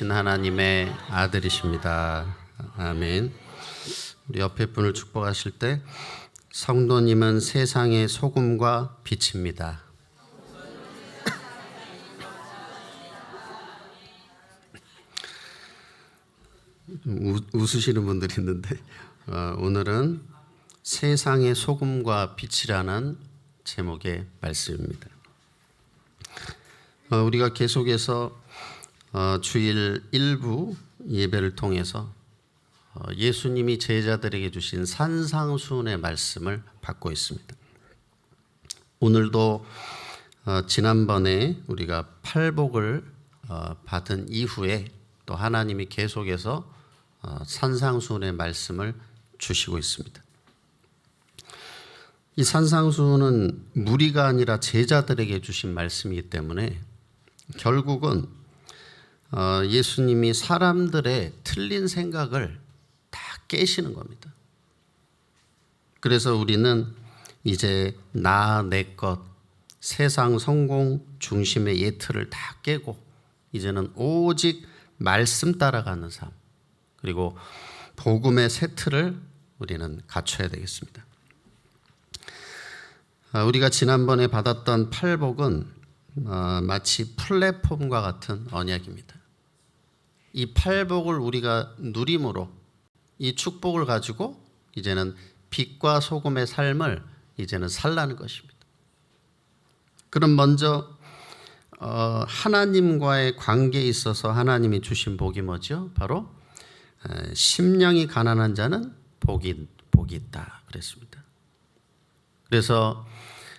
하나님의 아들이십니다. 아멘. 우리 옆에 분을 축복하실 때 성도님은 세상의 소금과 빛입니다. 웃으시는 분들이 있는데 오늘은 세상의 소금과 빛이라는 제목의 말씀입니다. 우리가 계속해서 주일 일부 예배를 통해서 예수님이 제자들에게 주신 산상수훈의 말씀을 받고 있습니다. 오늘도 지난번에 우리가 팔복을 받은 이후에 또 하나님이 계속해서 산상수훈의 말씀을 주시고 있습니다. 이 산상수훈은 무리가 아니라 제자들에게 주신 말씀이기 때문에 결국은 예수님이 사람들의 틀린 생각을 다 깨시는 겁니다. 그래서 우리는 이제 나, 내 것, 세상 성공 중심의 예틀을 다 깨고 이제는 오직 말씀 따라가는 삶, 그리고 복음의 새 틀을 우리는 갖춰야 되겠습니다. 우리가 지난번에 받았던 팔복은 마치 플랫폼과 같은 언약입니다. 이 팔복을 우리가 누림으로 이 축복을 가지고 이제는 빛과 소금의 삶을 이제는 살라는 것입니다. 그럼 먼저 하나님과의 관계에 있어서 하나님이 주신 복이 뭐죠? 바로 심령이 가난한 자는 복이 있다 그랬습니다. 그래서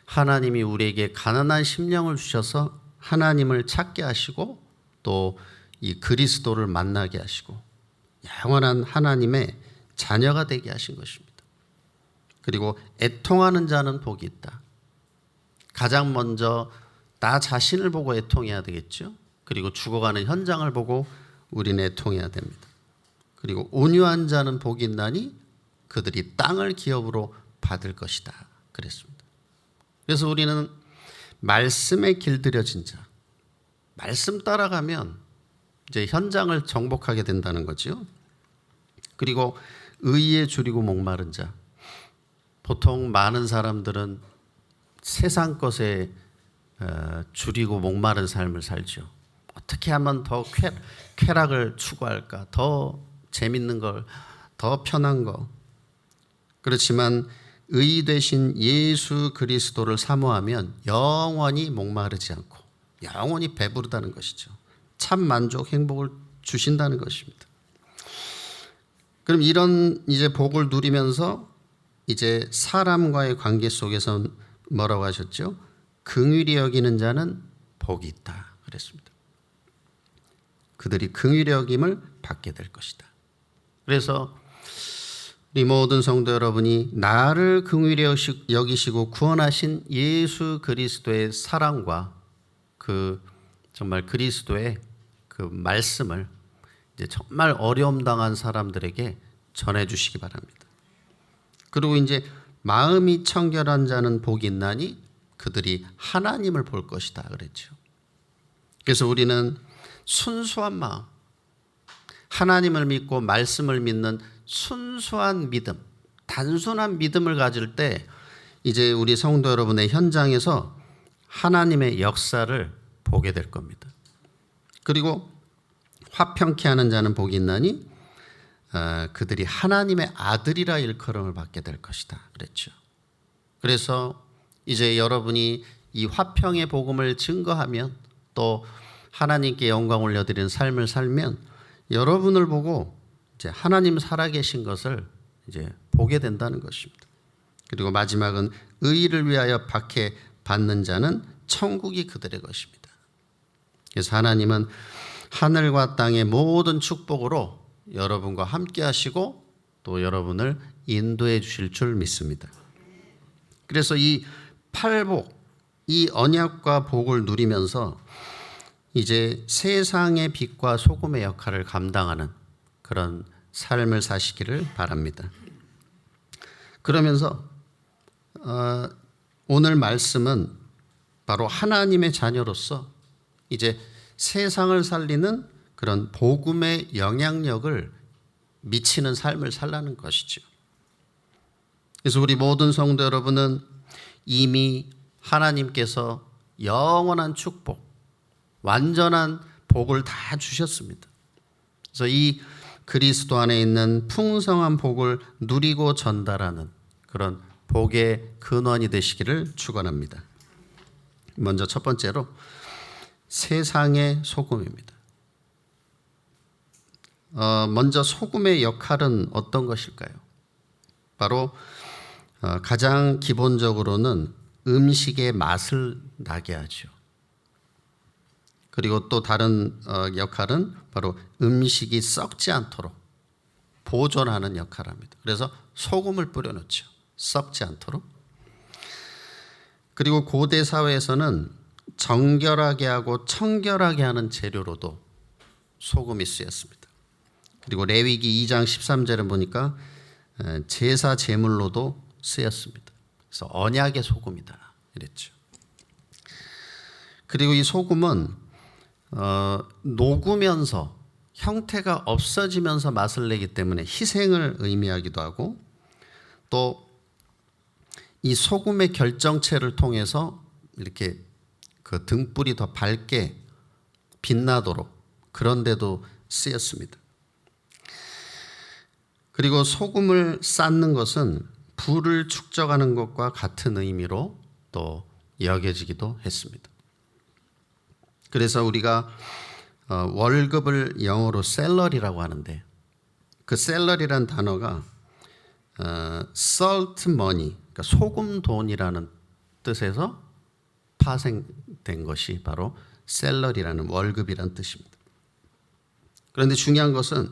하나님이 우리에게 가난한 심령을 주셔서 하나님을 찾게 하시고 또 이 그리스도를 만나게 하시고 영원한 하나님의 자녀가 되게 하신 것입니다. 그리고 애통하는 자는 복이 있다. 가장 먼저 나 자신을 보고 애통해야 되겠죠. 그리고 죽어가는 현장을 보고 우리는 애통해야 됩니다. 그리고 온유한 자는 복이 있나니 그들이 땅을 기업으로 받을 것이다 그랬습니다. 그래서 우리는 말씀에 길들여진 자, 말씀 따라가면 이제 현장을 정복하게 된다는 거죠. 그리고 의에 줄이고 목마른 자, 보통 많은 사람들은 세상 것에 줄이고 목마른 삶을 살죠. 어떻게 하면 더 쾌락을 추구할까, 더 재밌는 걸, 더 편한 거. 그렇지만 의 되신 예수 그리스도를 사모하면 영원히 목마르지 않고 영원히 배부르다는 것이죠. 참 만족, 행복을 주신다는 것입니다. 그럼 이런 이제 복을 누리면서 이제 사람과의 관계 속에서 뭐라고 하셨죠? 긍휼히 여기는 자는 복이 있다 그랬습니다. 그들이 긍휼히 여김을 받게 될 것이다. 그래서 우리 모든 성도 여러분이 나를 긍휼히 여기시고 구원하신 예수 그리스도의 사랑과 그 정말 그리스도의 그 말씀을 이제 정말 어려움 당한 사람들에게 전해 주시기 바랍니다. 그리고 이제 마음이 청결한 자는 복이 있나니 그들이 하나님을 볼 것이다 그랬죠. 그래서 우리는 순수한 마음, 하나님을 믿고 말씀을 믿는 순수한 믿음, 단순한 믿음을 가질 때 이제 우리 성도 여러분의 현장에서 하나님의 역사를 보게 될 겁니다. 그리고 화평케 하는 자는 복이 있나니 그들이 하나님의 아들이라 일컬음을 받게 될 것이다 그랬죠. 그래서 이제 여러분이 이 화평의 복음을 증거하면 또 하나님께 영광 올려드리는 삶을 살면 여러분을 보고 이제 하나님 살아계신 것을 이제 보게 된다는 것입니다. 그리고 마지막은 의를 위하여 박해 받는 자는 천국이 그들의 것입니다. 그래서 하나님은 하늘과 땅의 모든 축복으로 여러분과 함께 하시고 또 여러분을 인도해 주실 줄 믿습니다. 그래서 이 팔복, 이 언약과 복을 누리면서 이제 세상의 빛과 소금의 역할을 감당하는 그런 삶을 사시기를 바랍니다. 그러면서 오늘 말씀은 바로 하나님의 자녀로서 이제 세상을 살리는 그런 복음의 영향력을 미치는 삶을 살라는 것이죠. 그래서 우리 모든 성도 여러분은 이미 하나님께서 영원한 축복, 완전한 복을 다 주셨습니다. 그래서 이 그리스도 안에 있는 풍성한 복을 누리고 전달하는 그런 복의 근원이 되시기를 축원합니다. 먼저 첫 번째로 세상의 소금입니다. 먼저 소금의 역할은 어떤 것일까요? 바로 가장 기본적으로는 음식의 맛을 나게 하죠. 그리고 또 다른 역할은 바로 음식이 썩지 않도록 보존하는 역할을 합니다. 그래서 소금을 뿌려놓죠. 썩지 않도록. 그리고 고대 사회에서는 정결하게 하고 청결하게 하는 재료로도 소금이 쓰였습니다. 그리고 레위기 2장 13절에 보니까 제사 제물로도 쓰였습니다. 그래서 언약의 소금이다 이랬죠. 그리고 이 소금은 녹으면서 형태가 없어지면서 맛을 내기 때문에 희생을 의미하기도 하고, 또 이 소금의 결정체를 통해서 이렇게 그 등불이 더 밝게 빛나도록 그런 데도 쓰였습니다. 그리고 소금을 쌓는 것은 부를 축적하는 것과 같은 의미로 또 여겨지기도 했습니다. 그래서 우리가 월급을 영어로 셀러리라고 하는데, 그 셀러리란 단어가 salt money, 그러니까 소금 돈이라는 뜻에서 파생된 것이 바로 셀러리라는 월급이라는 뜻입니다. 그런데 중요한 것은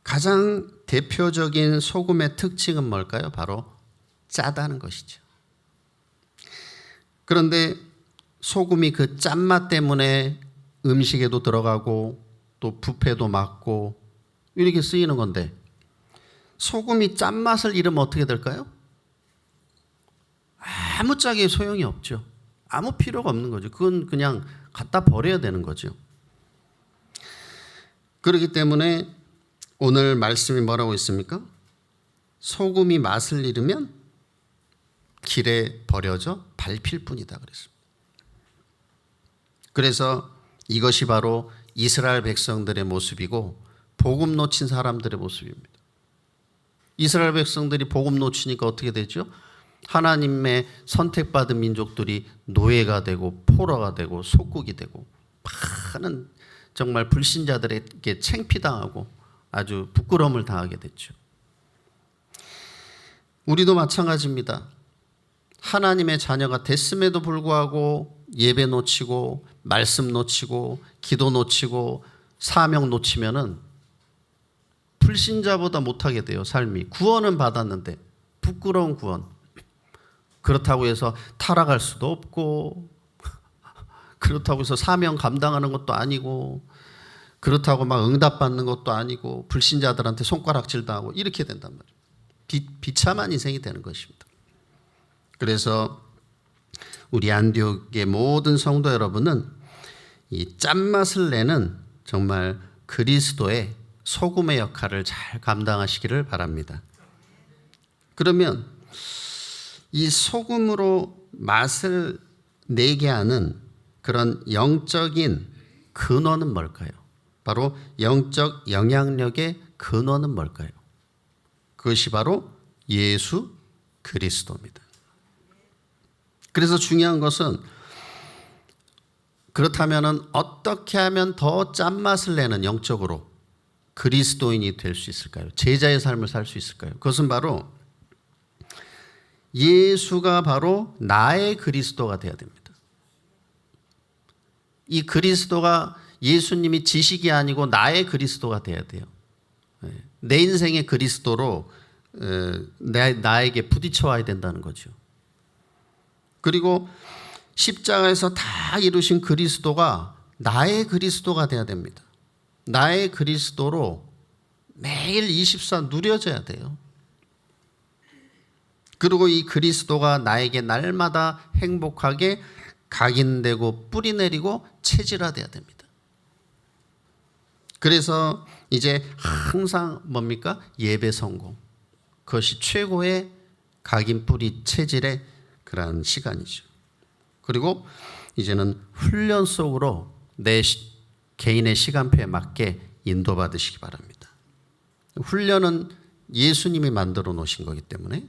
가장 대표적인 소금의 특징은 뭘까요? 바로 짜다는 것이죠. 그런데 소금이 그 짠맛 때문에 음식에도 들어가고 또 뷔페도 맞고 이렇게 쓰이는 건데, 소금이 짠맛을 잃으면 어떻게 될까요? 아무짝에 소용이 없죠. 아무 필요가 없는 거죠. 그건 그냥 갖다 버려야 되는 거죠. 그렇기 때문에 오늘 말씀이 뭐라고 있습니까? 소금이 맛을 잃으면 길에 버려져 밟힐 뿐이다 그랬습니다. 그래서 이것이 바로 이스라엘 백성들의 모습이고 복음 놓친 사람들의 모습입니다. 이스라엘 백성들이 복음 놓치니까 어떻게 되죠? 하나님의 선택받은 민족들이 노예가 되고 포로가 되고 속국이 되고 많은 정말 불신자들에게 창피당하고 아주 부끄러움을 당하게 됐죠. 우리도 마찬가지입니다. 하나님의 자녀가 됐음에도 불구하고 예배 놓치고 말씀 놓치고 기도 놓치고 사명 놓치면은 불신자보다 못하게 돼요. 삶이. 구원은 받았는데 부끄러운 구원. 그렇다고 해서 타락할 수도 없고, 그렇다고 해서 사명 감당하는 것도 아니고, 그렇다고 막 응답받는 것도 아니고, 불신자들한테 손가락질 당하고 이렇게 된단 말이에요. 비참한 인생이 되는 것입니다. 그래서 우리 안디옥의 모든 성도 여러분은 이 짠맛을 내는 정말 그리스도의 소금의 역할을 잘 감당하시기를 바랍니다. 그러면 이 소금으로 맛을 내게 하는 그런 영적인 근원은 뭘까요? 바로 영적 영향력의 근원은 뭘까요? 그것이 바로 예수 그리스도입니다. 그래서 중요한 것은, 그렇다면 어떻게 하면 더 짠맛을 내는 영적으로 그리스도인이 될 수 있을까요? 제자의 삶을 살 수 있을까요? 그것은 바로 예수가 바로 나의 그리스도가 되어야 됩니다. 이 그리스도가 예수님이 지식이 아니고 나의 그리스도가 되어야 돼요. 내 인생의 그리스도로 나에게 부딪혀 와야 된다는 거죠. 그리고 십자가에서 다 이루신 그리스도가 나의 그리스도가 되어야 됩니다. 나의 그리스도로 매일 24 누려져야 돼요. 그리고 이 그리스도가 나에게 날마다 행복하게 각인되고 뿌리내리고 체질화돼야 됩니다. 그래서 이제 항상 뭡니까? 예배 성공. 그것이 최고의 각인뿌리 체질의 그러한 시간이죠. 그리고 이제는 훈련 속으로 내 개인의 시간표에 맞게 인도받으시기 바랍니다. 훈련은 예수님이 만들어 놓으신 거기 때문에.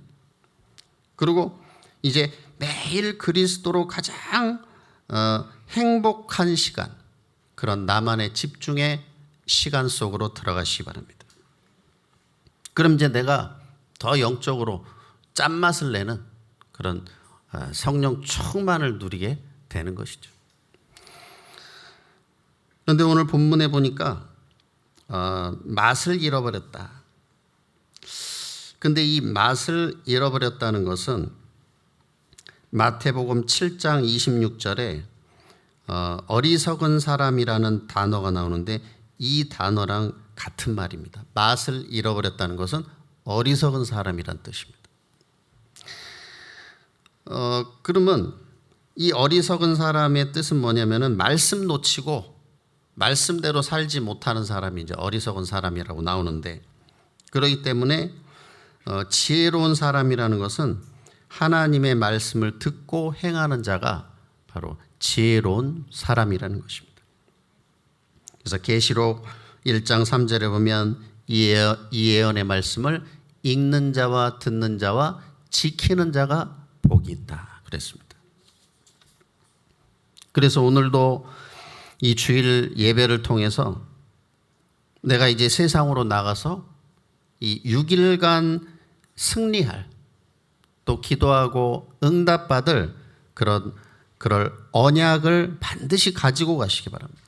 그리고 이제 매일 그리스도로 가장 행복한 시간, 그런 나만의 집중의 시간 속으로 들어가시기 바랍니다. 그럼 이제 내가 더 영적으로 짠맛을 내는 그런 성령 충만을 누리게 되는 것이죠. 그런데 오늘 본문에 보니까 맛을 잃어버렸다. 근데 이 맛을 잃어버렸다는 것은 마태복음 7장 26절에 어리석은 사람이라는 단어가 나오는데 이 단어랑 같은 말입니다. 맛을 잃어버렸다는 것은 어리석은 사람이란 뜻입니다. 그러면 이 어리석은 사람의 뜻은 뭐냐면은 말씀 놓치고 말씀대로 살지 못하는 사람이 이제 어리석은 사람이라고 나오는데, 그렇기 때문에 지혜로운 사람이라는 것은 하나님의 말씀을 듣고 행하는 자가 바로 지혜로운 사람이라는 것입니다. 그래서 계시록 1장 3절에 보면 이 예언의 말씀을 읽는 자와 듣는 자와 지키는 자가 복이 있다 그랬습니다. 그래서 오늘도 이 주일 예배를 통해서 내가 이제 세상으로 나가서 이 6일간 승리할, 또 기도하고 응답받을 그럴 언약을 반드시 가지고 가시기 바랍니다.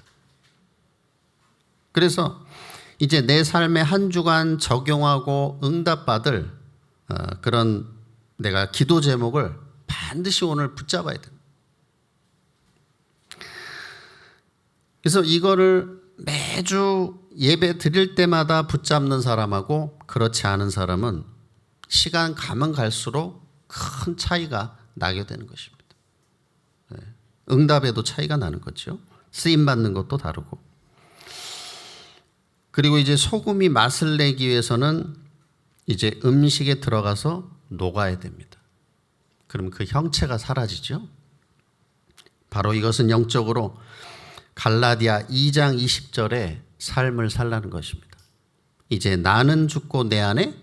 그래서 이제 내 삶의 한 주간 적용하고 응답받을 그런 내가 기도 제목을 반드시 오늘 붙잡아야 됩니다. 그래서 이거를 매주 예배 드릴 때마다 붙잡는 사람하고 그렇지 않은 사람은 시간 가면 갈수록 큰 차이가 나게 되는 것입니다. 응답에도 차이가 나는 거죠. 쓰임받는 것도 다르고. 그리고 이제 소금이 맛을 내기 위해서는 이제 음식에 들어가서 녹아야 됩니다. 그럼 그 형체가 사라지죠. 바로 이것은 영적으로 갈라디아 2장 20절에 삶을 살라는 것입니다. 이제 나는 죽고 내 안에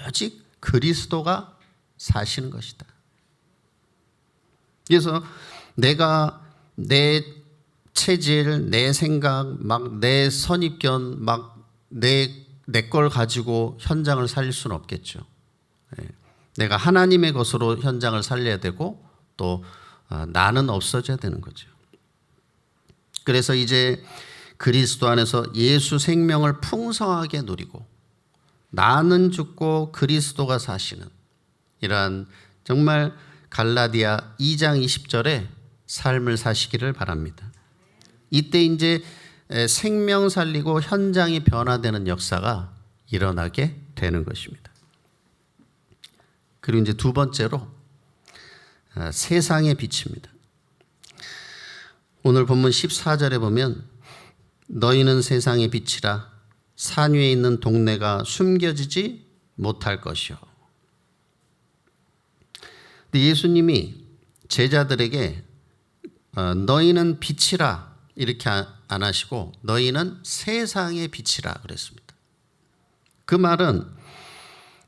오직 그리스도가 사시는 것이다. 그래서 내가 내 체질, 내 생각, 막 내 선입견, 막 내 걸 가지고 현장을 살릴 수는 없겠죠. 내가 하나님의 것으로 현장을 살려야 되고 또 나는 없어져야 되는 거죠. 그래서 이제 그리스도 안에서 예수 생명을 풍성하게 누리고 나는 죽고 그리스도가 사시는 이러한 정말 갈라디아 2장 20절에 삶을 사시기를 바랍니다. 이때 이제 생명 살리고 현장이 변화되는 역사가 일어나게 되는 것입니다. 그리고 이제 두 번째로 세상의 빛입니다. 오늘 본문 14절에 보면 너희는 세상의 빛이라 산 위에 있는 동네가 숨겨지지 못할 것이요. 근데 예수님이 제자들에게 너희는 빛이라 이렇게 안 하시고 너희는 세상의 빛이라 그랬습니다. 그 말은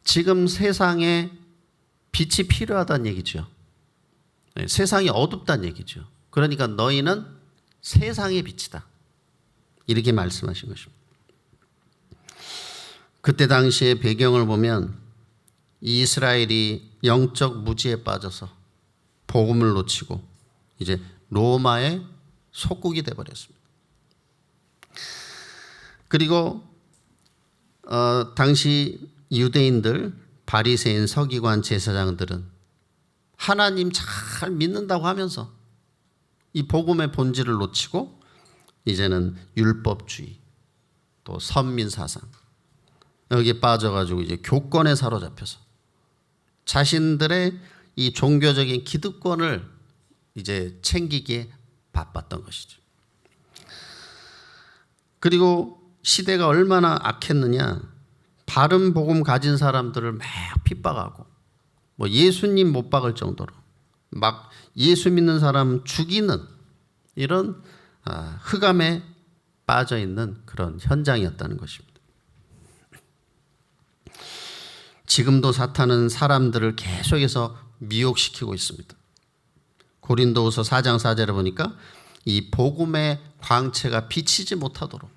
지금 세상에 빛이 필요하다는 얘기죠. 세상이 어둡다는 얘기죠. 그러니까 너희는 세상의 빛이다. 이렇게 말씀하신 것입니다. 그때 당시의 배경을 보면 이스라엘이 영적 무지에 빠져서 복음을 놓치고 이제 로마의 속국이 되어버렸습니다. 그리고 당시 유대인들, 바리새인, 서기관, 제사장들은 하나님 잘 믿는다고 하면서 이 복음의 본질을 놓치고 이제는 율법주의, 또 선민사상 여기에 빠져가지고 이제 교권에 사로잡혀서 자신들의 이 종교적인 기득권을 이제 챙기기에 바빴던 것이죠. 그리고 시대가 얼마나 악했느냐. 바른 복음 가진 사람들을 막 핍박하고 뭐 예수님 못 박을 정도로 막 예수 믿는 사람 죽이는 이런 흑암에 빠져 있는 그런 현장이었다는 것입니다. 지금도 사탄은 사람들을 계속해서 미혹시키고 있습니다. 고린도후서 4장 4절에 보니까 이 복음의 광채가 비치지 못하도록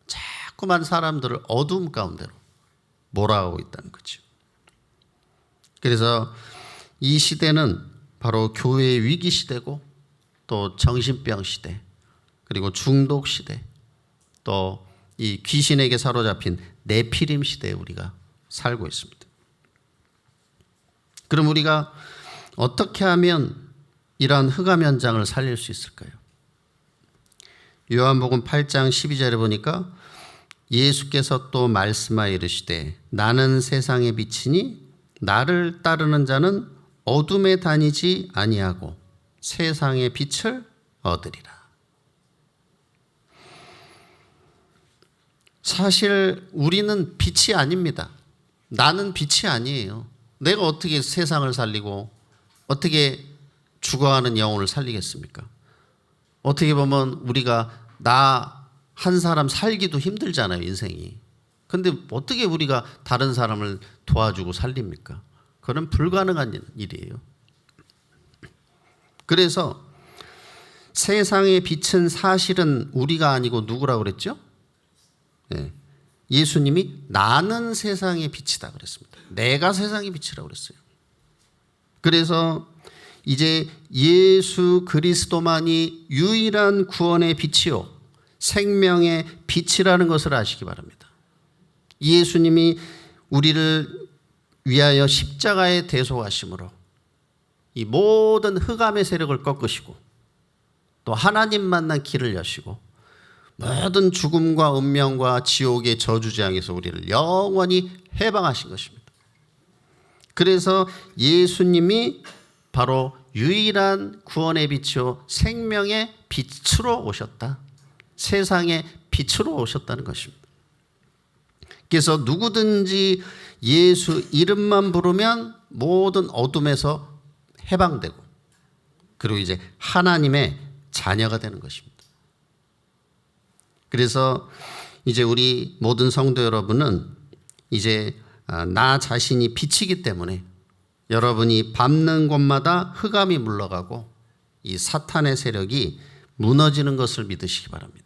자꾸만 사람들을 어두움 가운데로 몰아가고 있다는 거죠. 그래서 이 시대는 바로 교회의 위기 시대고 또 정신병 시대 그리고 중독 시대 또 이 귀신에게 사로잡힌 네피림 시대에 우리가 살고 있습니다. 그럼 우리가 어떻게 하면 이러한 흑암 현장을 살릴 수 있을까요? 요한복음 8장 12절에 보니까 예수께서 또 말씀하여 이르시되 나는 세상의 빛이니 나를 따르는 자는 어둠에 다니지 아니하고 세상의 빛을 얻으리라. 사실 우리는 빛이 아닙니다. 나는 빛이 아니에요. 내가 어떻게 세상을 살리고 어떻게 죽어가는 영혼을 살리겠습니까? 어떻게 보면 우리가 나 한 사람 살기도 힘들잖아요, 인생이. 근데 어떻게 우리가 다른 사람을 도와주고 살립니까? 그건 불가능한 일이에요. 그래서 세상의 빛은 사실은 우리가 아니고 누구라고 그랬죠? 네. 예수님이 나는 세상의 빛이다 그랬습니다. 내가 세상의 빛이라고 그랬어요. 그래서 이제 예수 그리스도만이 유일한 구원의 빛이요 생명의 빛이라는 것을 아시기 바랍니다. 예수님이 우리를 위하여 십자가에 대속하심으로 이 모든 흑암의 세력을 꺾으시고 또 하나님 만난 길을 여시고 모든 죽음과 운명과 지옥의 저주장에서 우리를 영원히 해방하신 것입니다. 그래서 예수님이 바로 유일한 구원의 빛이요 생명의 빛으로 오셨다. 세상의 빛으로 오셨다는 것입니다. 그래서 누구든지 예수 이름만 부르면 모든 어둠에서 해방되고 그리고 이제 하나님의 자녀가 되는 것입니다. 그래서 이제 우리 모든 성도 여러분은 이제 나 자신이 빛이기 때문에 여러분이 밟는 곳마다 흑암이 물러가고 이 사탄의 세력이 무너지는 것을 믿으시기 바랍니다.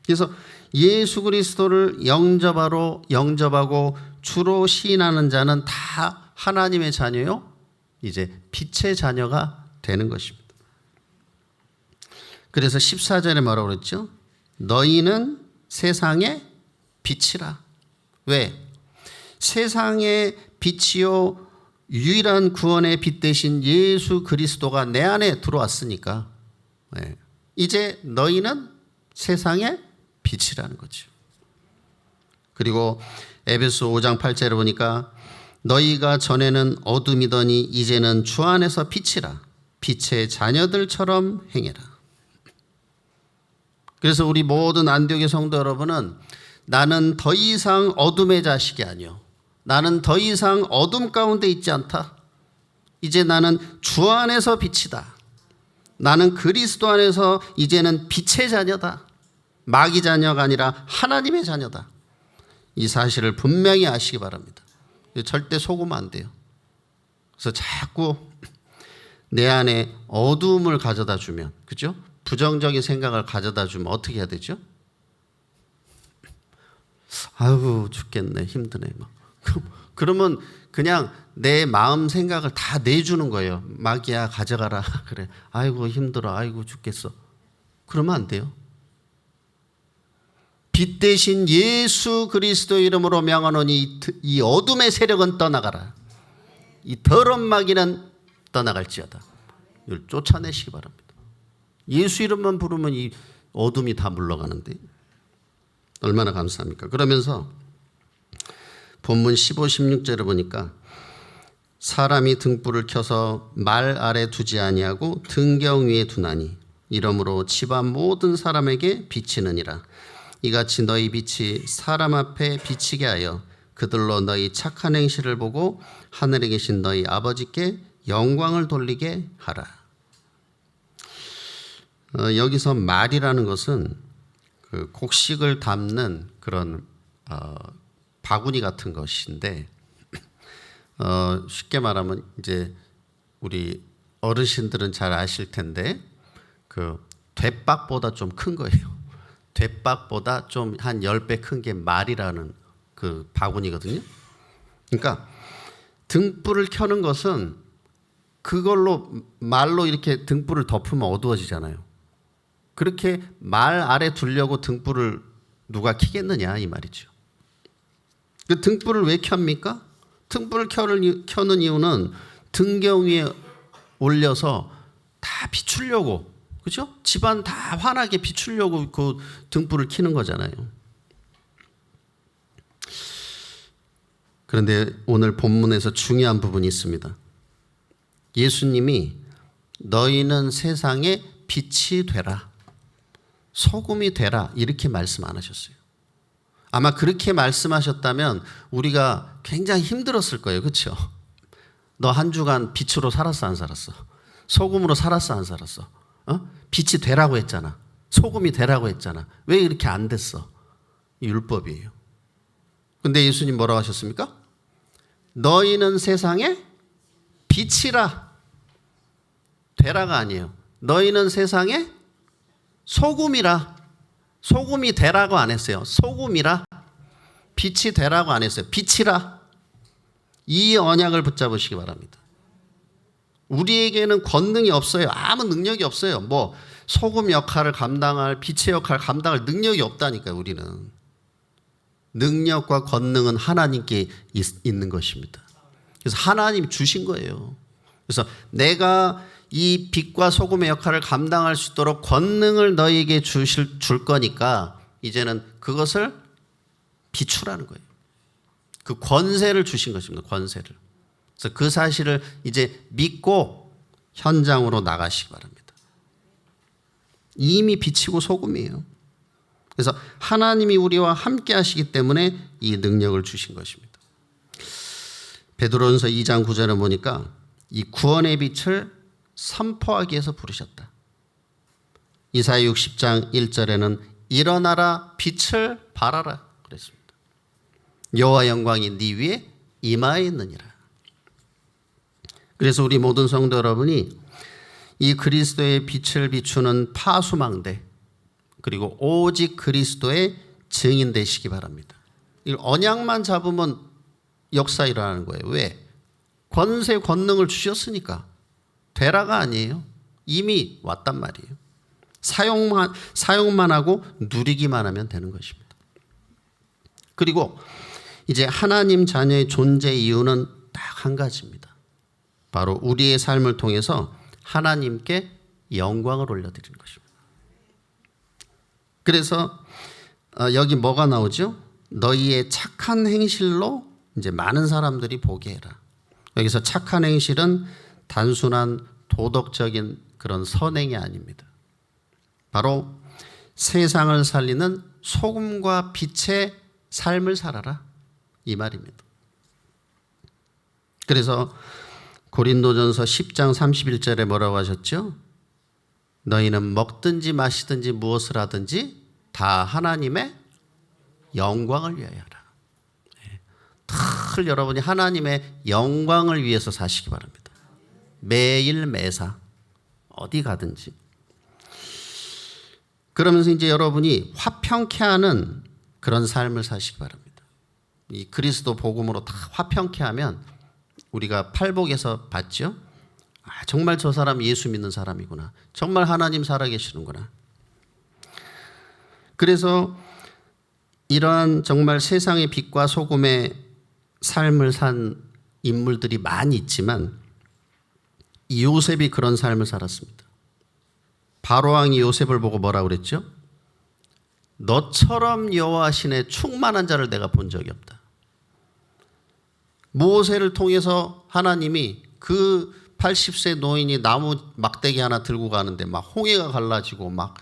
그래서 예수 그리스도를 영접하고 주로 시인하는 자는 다 하나님의 자녀요. 이제 빛의 자녀가 되는 것입니다. 그래서 14절에 뭐라고 그랬죠? 너희는 세상의 빛이라. 왜? 세상의 빛이요 유일한 구원의 빛 대신 예수 그리스도가 내 안에 들어왔으니까 이제 너희는 세상의 빛이라는 거죠. 그리고 에베소 5장 8절에 보니까 너희가 전에는 어둠이더니 이제는 주 안에서 빛이라. 빛의 자녀들처럼 행해라. 그래서 우리 모든 안디옥의 성도 여러분은 나는 더 이상 어둠의 자식이 아니요. 나는 더 이상 어둠 가운데 있지 않다. 이제 나는 주 안에서 빛이다. 나는 그리스도 안에서 이제는 빛의 자녀다. 마귀 자녀가 아니라 하나님의 자녀다. 이 사실을 분명히 아시기 바랍니다. 절대 속으면 안 돼요. 그래서 자꾸 내 안에 어두움을 가져다 주면, 그죠? 부정적인 생각을 가져다 주면 어떻게 해야 되죠? 아이고 죽겠네, 힘드네. 막. 그러면 그냥 내 마음 생각을 다 내주는 거예요. 마귀야 가져가라. 그래. 아이고 힘들어. 아이고 죽겠어. 그러면 안 돼요. 빛 대신 예수 그리스도 이름으로 명하노니 이 어둠의 세력은 떠나가라. 이 더러운 마귀는 떠나갈지어다. 이걸 쫓아내시기 바랍니다. 예수 이름만 부르면 이 어둠이 다 물러가는데 얼마나 감사합니까? 그러면서 본문 15, 16절을 보니까 사람이 등불을 켜서 말 아래 두지 아니하고 등경 위에 두나니 이러므로 집안 모든 사람에게 비치느니라. 이같이 너희 빛이 사람 앞에 비치게 하여 그들로 너희 착한 행실을 보고 하늘에 계신 너희 아버지께 영광을 돌리게 하라. 여기서 말이라는 것은 그 곡식을 담는 그런 바구니 같은 것인데, 쉽게 말하면 이제 우리 어르신들은 잘 아실 텐데 그 대박보다 좀 큰 거예요. 대박보다 좀 한 10배 큰 게 말이라는 그 바구니거든요. 그러니까 등불을 켜는 것은 그걸로 말로 이렇게 등불을 덮으면 어두워지잖아요. 그렇게 말 아래 두려고 등불을 누가 켜겠느냐 이 말이죠. 그 등불을 왜 켭니까? 등불을 켜는 이유는 등경 위에 올려서 다 비추려고, 그죠? 집안 다 환하게 비추려고 그 등불을 켜는 거잖아요. 그런데 오늘 본문에서 중요한 부분이 있습니다. 예수님이 너희는 세상의 빛이 되라, 소금이 되라 이렇게 말씀 안 하셨어요. 아마 그렇게 말씀하셨다면 우리가 굉장히 힘들었을 거예요. 그렇죠? 너 한 주간 빛으로 살았어 안 살았어? 소금으로 살았어 안 살았어? 빛이 되라고 했잖아. 소금이 되라고 했잖아. 왜 이렇게 안 됐어? 율법이에요. 근데 예수님 뭐라고 하셨습니까? 너희는 세상의 빛이라. 되라가 아니에요. 너희는 세상의 소금이라. 소금이 되라고 안 했어요. 소금이라. 빛이 되라고 안 했어요. 빛이라. 이 언약을 붙잡으시기 바랍니다. 우리에게는 권능이 없어요. 아무 능력이 없어요. 뭐 소금 역할을 감당할, 빛의 역할을 감당할 능력이 없다니까요. 우리는. 능력과 권능은 하나님께 있는 것입니다. 그래서 하나님 주신 거예요. 그래서 내가 이 빛과 소금의 역할을 감당할 수 있도록 권능을 너희에게 줄 거니까 이제는 그것을 비추라는 거예요. 그 권세를 주신 것입니다. 권세를. 그래서 그 사실을 이제 믿고 현장으로 나가시기 바랍니다. 이미 빛이고 소금이에요. 그래서 하나님이 우리와 함께 하시기 때문에 이 능력을 주신 것입니다. 베드로전서 2장 9절에 보니까 이 구원의 빛을 선포하기 위해서 부르셨다. 이사야 60장 1절에는 일어나라 빛을 발하라 그랬습니다. 여호와 영광이 네 위에 임하였느니라. 그래서 우리 모든 성도 여러분이 이 그리스도의 빛을 비추는 파수망대, 그리고 오직 그리스도의 증인 되시기 바랍니다. 이 언약만 잡으면 역사 일어나는 거예요. 왜? 권세 권능을 주셨으니까. 되라가 아니에요. 이미 왔단 말이에요. 사용만 하고 누리기만 하면 되는 것입니다. 그리고 이제 하나님 자녀의 존재 이유는 딱 한 가지입니다. 바로 우리의 삶을 통해서 하나님께 영광을 올려드리는 것입니다. 그래서 여기 뭐가 나오죠? 너희의 착한 행실로 이제 많은 사람들이 보게 해라. 여기서 착한 행실은 단순한 도덕적인 그런 선행이 아닙니다. 바로 세상을 살리는 소금과 빛의 삶을 살아라 이 말입니다. 그래서 고린도전서 10장 31절에 뭐라고 하셨죠? 너희는 먹든지 마시든지 무엇을 하든지 다 하나님의 영광을 위하여 하라. 늘 여러분이 하나님의 영광을 위해서 사시기 바랍니다. 매일 매사 어디 가든지. 그러면서 이제 여러분이 화평케 하는 그런 삶을 사시기 바랍니다. 이 그리스도 복음으로 다 화평케 하면 우리가 팔복에서 봤죠? 정말 저 사람 예수 믿는 사람이구나. 정말 하나님 살아계시는구나. 그래서 이러한 정말 세상의 빛과 소금의 삶을 산 인물들이 많이 있지만 이 요셉이 그런 삶을 살았습니다. 바로왕이 요셉을 보고 뭐라고 그랬죠? 너처럼 여호와 신의 충만한 자를 내가 본 적이 없다. 모세를 통해서 하나님이 그 80세 노인이 나무 막대기 하나 들고 가는데 막 홍해가 갈라지고 막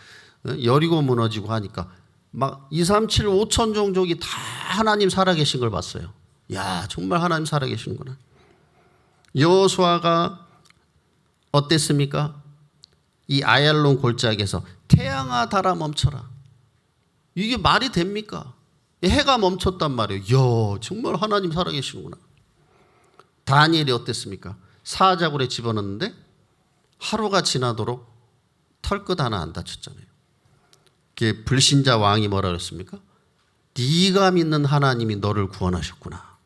여리고 무너지고 하니까 막 2, 3, 7, 5천 종족이 다 하나님 살아계신 걸 봤어요. 야, 정말 하나님 살아계시는구나. 여호수아가 어땠습니까? 이 아얄론 골짜기에서 태양아 달아 멈춰라. 이게 말이 됩니까? 해가 멈췄단 말이에요. 이야, 정말 하나님 살아계시는구나. 다니엘이 어땠습니까? 사자굴에 집어넣는데 하루가 지나도록 털끝 하나 안 다쳤잖아요. 그게 불신자 왕이 뭐라 그랬습니까? 네가 믿는 하나님이 너를 구원하셨구나.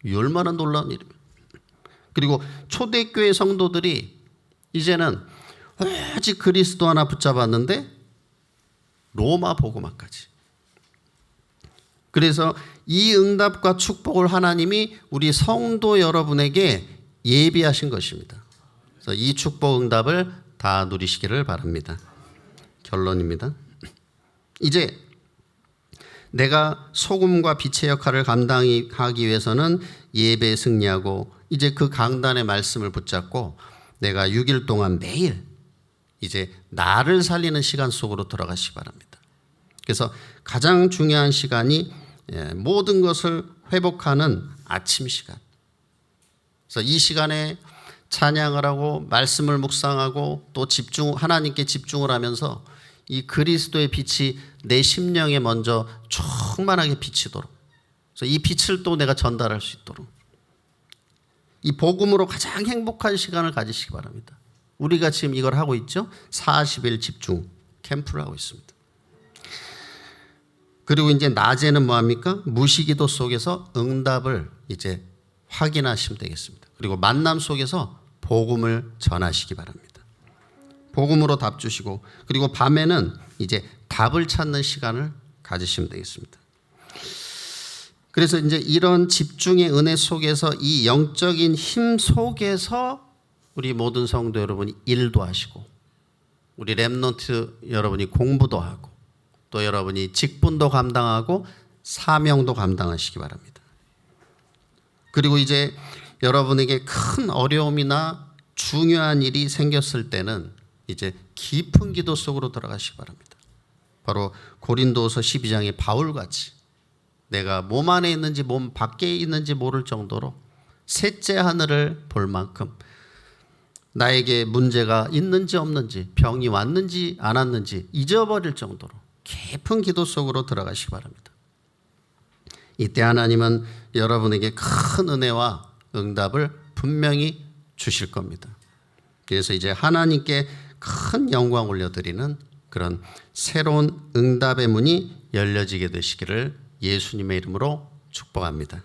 이 얼마나 놀라운 일입니까? 그리고 초대교회 성도들이 이제는 오직 그리스도 하나 붙잡았는데 로마 복음화까지. 그래서 이 응답과 축복을 하나님이 우리 성도 여러분에게 예비하신 것입니다. 그래서 이 축복 응답을 다 누리시기를 바랍니다. 결론입니다. 이제 내가 소금과 빛의 역할을 감당하기 위해서는 예배에 승리하고 이제 그 강단의 말씀을 붙잡고 내가 6일 동안 매일 이제 나를 살리는 시간 속으로 들어가시기 바랍니다. 그래서 가장 중요한 시간이 모든 것을 회복하는 아침 시간. 그래서 이 시간에 찬양을 하고 말씀을 묵상하고 또 하나님께 집중을 하면서 이 그리스도의 빛이 내 심령에 먼저 충만하게 비치도록, 그래서 이 빛을 또 내가 전달할 수 있도록 이 복음으로 가장 행복한 시간을 가지시기 바랍니다. 우리가 지금 이걸 하고 있죠. 40일 집중 캠프를 하고 있습니다. 그리고 이제 낮에는 뭐합니까? 무시기도 속에서 응답을 이제 확인하시면 되겠습니다. 그리고 만남 속에서 복음을 전하시기 바랍니다. 복음으로 답 주시고, 그리고 밤에는 이제 답을 찾는 시간을 가지시면 되겠습니다. 그래서 이제 이런 집중의 은혜 속에서 이 영적인 힘 속에서 우리 모든 성도 여러분이 일도 하시고, 우리 렘넌트 여러분이 공부도 하고, 또 여러분이 직분도 감당하고 사명도 감당하시기 바랍니다. 그리고 이제 여러분에게 큰 어려움이나 중요한 일이 생겼을 때는 이제 깊은 기도 속으로 들어가시기 바랍니다. 바로 고린도서 12장의 바울같이 내가 몸 안에 있는지 몸 밖에 있는지 모를 정도로 셋째 하늘을 볼 만큼 나에게 문제가 있는지 없는지, 병이 왔는지 안 왔는지 잊어버릴 정도로 깊은 기도 속으로 들어가시기 바랍니다. 이때 하나님은 여러분에게 큰 은혜와 응답을 분명히 주실 겁니다. 그래서 이제 하나님께 큰 영광 올려드리는 그런 새로운 응답의 문이 열려지게 되시기를 예수님의 이름으로 축복합니다.